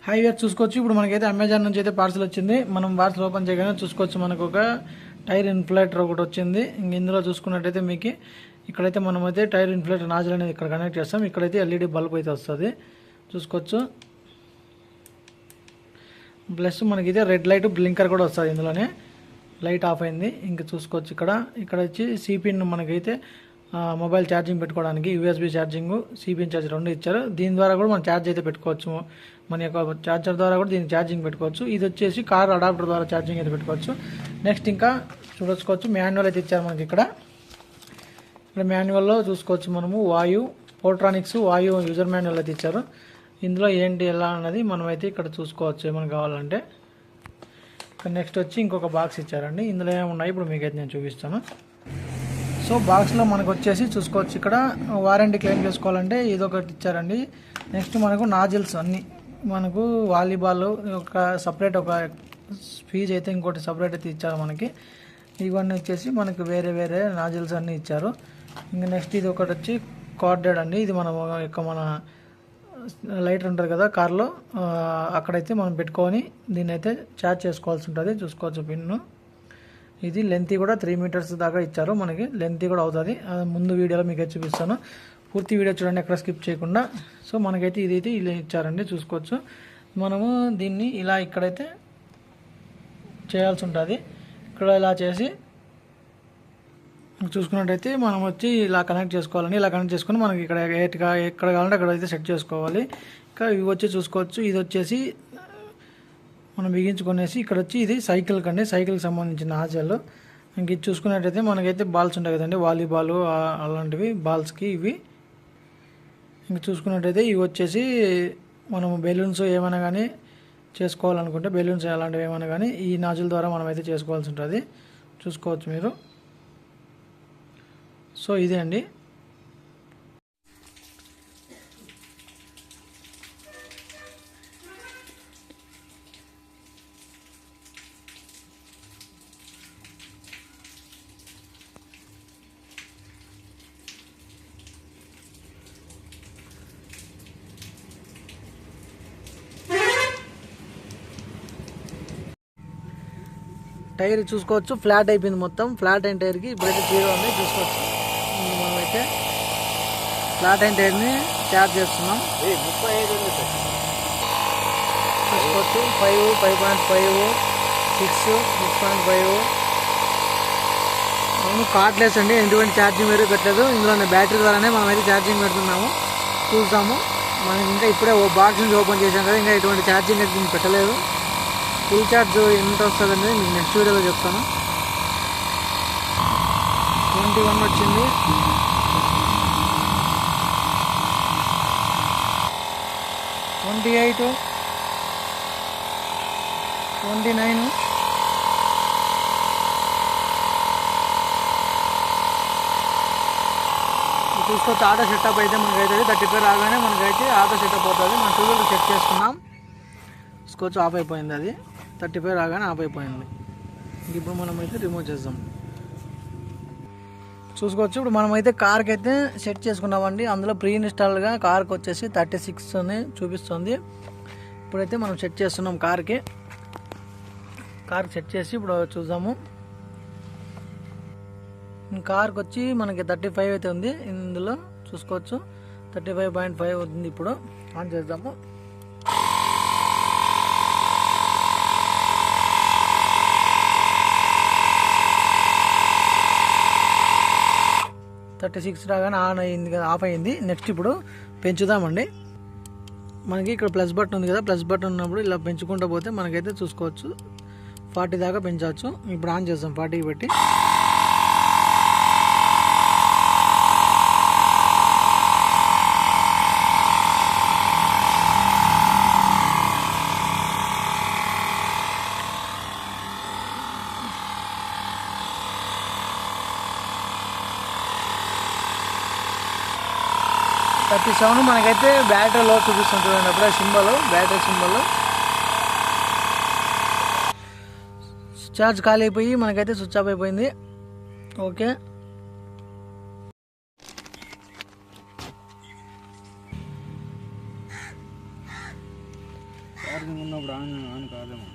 Highway చూసుకోవచ్చు. ఇప్పుడు మనకైతే అమెజాన్ నుంచి అయితే పార్సల్ వచ్చింది. మనం పార్సల్ ఓపెన్ చేయగానే చూసుకోవచ్చు మనకు ఒక టైర్ ఇన్ఫ్లేటర్ ఒకటి వచ్చింది. ఇందులో చూసుకున్నట్టయితే మీకు ఇక్కడైతే మనమైతే టైర్ ఇన్ఫ్లేటర్ నాజిల్ అనేది ఇక్కడ కనెక్ట్ చేస్తాం. ఇక్కడైతే ఎల్ఈడి బల్బ్ అయితే వస్తుంది చూసుకోవచ్చు. ప్లస్ మనకి ఇదే రెడ్ లైట్ బ్లింకర్ కూడా వస్తుంది. ఇందులోనే లైట్ ఆఫ్ అయింది. ఇంకా చూసుకోవచ్చు ఇక్కడ వచ్చి సిపిన్ మనకైతే మొబైల్ ఛార్జింగ్ పెట్టుకోవడానికి యూఎస్బీ ఛార్జింగ్, సిపిన్ ఛార్జ్ రెండు ఇచ్చారు. దీని ద్వారా కూడా మనం ఛార్జ్ అయితే పెట్టుకోవచ్చు. మన యొక్క ఛార్జర్ ద్వారా కూడా దీనికి ఛార్జింగ్ పెట్టుకోవచ్చు. ఇది వచ్చేసి కార్ అడాప్టర్ ద్వారా ఛార్జింగ్ అయితే పెట్టుకోవచ్చు. నెక్స్ట్ ఇంకా చూడొచ్చుకోవచ్చు మాన్యువల్ అయితే ఇచ్చారు మనకి ఇక్కడ మాన్యువల్లో చూసుకోవచ్చు. మనము పోర్ట్రానిక్స్ వాయు యూజర్ మాన్యువల్ అయితే ఇచ్చారు. ఇందులో ఏంటి ఎలా అన్నది మనమైతే ఇక్కడ చూసుకోవచ్చు ఏమైనా కావాలంటే. నెక్స్ట్ వచ్చి ఇంకొక బాక్స్ ఇచ్చారండి. ఇందులో ఏమున్నాయి ఇప్పుడు మీకైతే నేను చూపిస్తాను. సో బాక్స్లో మనకు వచ్చేసి చూసుకోవచ్చు ఇక్కడ వారంటీ క్లెయిమ్ చేసుకోవాలంటే ఇదొకటి ఇచ్చారండి. నెక్స్ట్ మనకు నాజిల్స్ అన్నీ మనకు వాలీబాల్ ఒక సపరేట్ ఒక ఫీజ్ అయితే ఇంకోటి సపరేట్ అయితే ఇచ్చారు మనకి. ఇవన్నీ వచ్చేసి మనకు వేరే వేరే నాజిల్స్ అన్నీ ఇచ్చారు. ఇంకా నెక్స్ట్ ఇది ఒకటి వచ్చి కార్డెడ్ అండి. ఇది మన లైటర్ ఉంటుంది కదా కార్లో, అక్కడైతే మనం పెట్టుకొని దీన్ని అయితే ఛార్జ్ చేసుకోవాల్సి ఉంటుంది. చూసుకోవచ్చు పిన్ను. ఇది లెంత్ కూడా 3 మీటర్స్ దాకా ఇచ్చారు మనకి. లెంత్ కూడా అవుతుంది. ముందు వీడియోలో మీకు అయితే చూపిస్తాను. పూర్తి వీడియో చూడండి ఎక్కడ స్కిప్ చేయకుండా. సో మనకైతే ఇదైతే ఇలా ఇచ్చారండి చూసుకోవచ్చు. మనము దీన్ని ఇలా ఇక్కడైతే చేయాల్సి ఉంటుంది. ఇక్కడ ఇలా చేసి చూసుకున్నట్టయితే మనం వచ్చి ఇలా కనెక్ట్ చేసుకోవాలండి. ఇలా కనెక్ట్ చేసుకుని మనకి ఇక్కడ ఎక్కడ కావాలంటే అక్కడ అయితే సెట్ చేసుకోవాలి. ఇంకా ఇవి వచ్చి చూసుకోవచ్చు. ఇది వచ్చేసి మనం బిగించుకునేసి ఇక్కడ వచ్చి ఇది సైకిల్కి అండి, సైకిల్కి సంబంధించిన నాజల్. ఇంక ఇది చూసుకున్నట్టయితే మనకైతే బాల్స్ ఉంటాయి కదండి, వాలీబాల్ అలాంటివి బాల్స్కి ఇవి. ఇంక చూసుకున్నట్టయితే ఇవి వచ్చేసి మనం బెలూన్స్ ఏమైనా కానీ చేసుకోవాలనుకుంటే బెలూన్స్ అలాంటివి ఏమైనా కానీ ఈ నాజుల ద్వారా మనం అయితే చేసుకోవాల్సి ఉంటుంది. చూసుకోవచ్చు మీరు. సో ఇదే అండి. టైర్ చూసుకోవచ్చు ఫ్లాట్ అయిపోయింది మొత్తం. ఫ్లాట్ అయిన టైర్కి ఇప్పుడైతే జీరో ఉంది చూసుకోవచ్చు. మనమైతే ఫ్లాట్ అయిన టైర్ని ఛార్జ్ చేస్తున్నాం. చూసుకోవచ్చు 5, 5.5, 6, 6.5. మనం కార్డ్లెస్ అండి, ఎటువంటి ఛార్జింగ్ వేరే పెట్టలేదు. ఇందులోనే బ్యాటరీ ద్వారానే మనం అయితే ఛార్జింగ్ పెడుతున్నాము. చూస్తాము మనం ఇంకా ఇప్పుడే బాక్స్ నుంచి ఓపెన్ చేసాం కదా, ఇంకా ఎటువంటి ఛార్జింగ్ అయితే పెట్టలేదు. ఫుల్ ఛార్జ్ ఎంత వస్తుందండి మీకు నెక్స్ట్ వీడియోలో చెప్తాను. 21 వచ్చింది. 28, 29, చూసుకోవచ్చు. ఆటో సెటప్ అయితే మనకైతే 35 రాగానే మనకైతే ఆటో సెటప్ అవుతుంది. మనం 2 వీలర్ చెక్ చేసుకున్నాం. చూసుకోవచ్చు ఆఫ్ అయిపోయింది. అది 35 రాగానే ఆఫ్ అయిపోయింది. ఇప్పుడు మనం అయితే రిమూవ్ చేద్దాం. చూసుకోవచ్చు ఇప్పుడు మనమైతే కార్కి అయితే సెట్ చేసుకున్నామండి. అందులో ప్రీ ఇన్స్టాల్గా కార్కి వచ్చేసి 36 అని చూపిస్తుంది. ఇప్పుడైతే మనం సెట్ చేస్తున్నాం కార్కి సెట్ చేసి ఇప్పుడు చూద్దాము. కార్కి వచ్చి మనకి 35 అయితే ఉంది. ఇందులో చూసుకోవచ్చు 35.5 ఉంది. ఇప్పుడు ఆన్ చేద్దాము. $36 రాగానే ఆన్ అయింది కదా, ఆఫ్ అయింది. నెక్స్ట్ ఇప్పుడు పెంచుదామండి. మనకి ఇక్కడ ప్లస్ బటన్ ఉంది కదా, ప్లస్ బటన్ ఉన్నప్పుడు ఇలా పెంచుకుంటూ పోతే మనకైతే చూసుకోవచ్చు 40 దాకా పెంచవచ్చు. ఇప్పుడు ఆన్ చేద్దాం 40కి పెట్టి. $37 మనకైతే బ్యాటరీ లో చూపిస్తుంది చూడండి. అప్పుడే సింబల్, బ్యాటరీ సింబల్. ఛార్జ్ ఖాళీ అయిపోయి మనకైతే స్విచ్ ఆఫ్ అయిపోయింది. ఓకే ఛార్జింగ్ ఉన్నప్పుడు ఆన్ ఆన్ కాదేమో.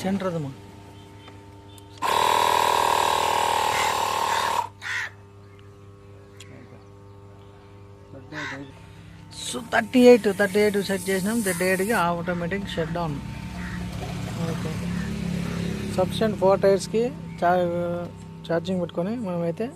సెంటర్ అదమ్మా. సో 38 సెట్ చేసినాం. 38కి automatic shut down. Okay, sufficient 4 టైర్స్కి ఛార్జింగ్ పెట్టుకొని మనమైతే